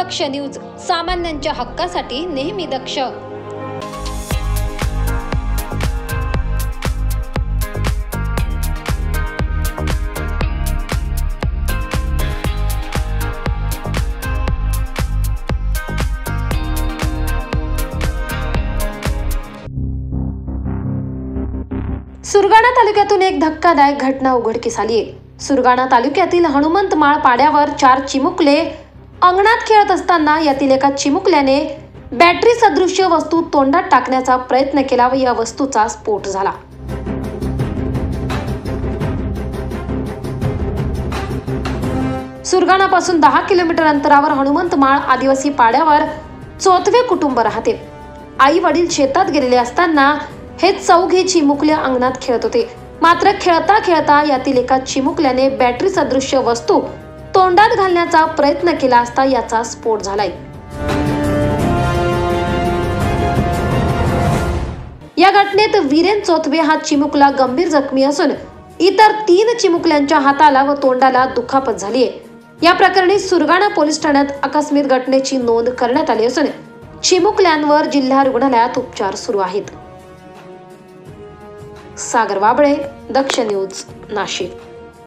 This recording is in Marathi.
दक्ष न्यूज, सामान्यांच्या हक्कासाठी नेहमी दक्ष। सुरगाणा तालुक्यातून एक धक्कादायक घटना उघडकीस आली आहे। सुरगाणा तालुक्यातील हनुमंतमाळ पाड्यावर 4 चिमुकले अंगणात खेळत असताना यातील एका चिमुकल्याने बॅटरी सदृश्य वस्तू तोंडात टाकण्याचा प्रयत्न केला व या वस्तूचा स्फोट झाला। सुरगाणापासून 10 किलोमीटर अंतरावर हनुमंतमाळ आदिवासी पाड्यावर चौथवे कुटुंब राहते। आई वडील शेतात गेलेले असताना हे 4 चिमुकले अंगणात खेळत होते। मात्र खेळता खेळता यातील एका चिमुकल्याने बॅटरी सदृश्य वस्तू तोंडात घालण्याचा प्रयत्न केला असता याचा स्फोट झालाय। या घटनेत वीरेन चौथवे हा चिमुकला गंभीर जखमी असून इतर 3 चिमुकल्यांच्या हाताला व तोंडाला दुखापत झाली आहे। या प्रकरणी सुरगाणा पोलीस ठाण्यात आकस्मिक घटनेची नोंद करण्यात आली असून चिमुकल्यांवर जिल्हा रुग्णालयात उपचार सुरू आहेत। सागर वाबळे, दक्ष न्यूज, नाशिक।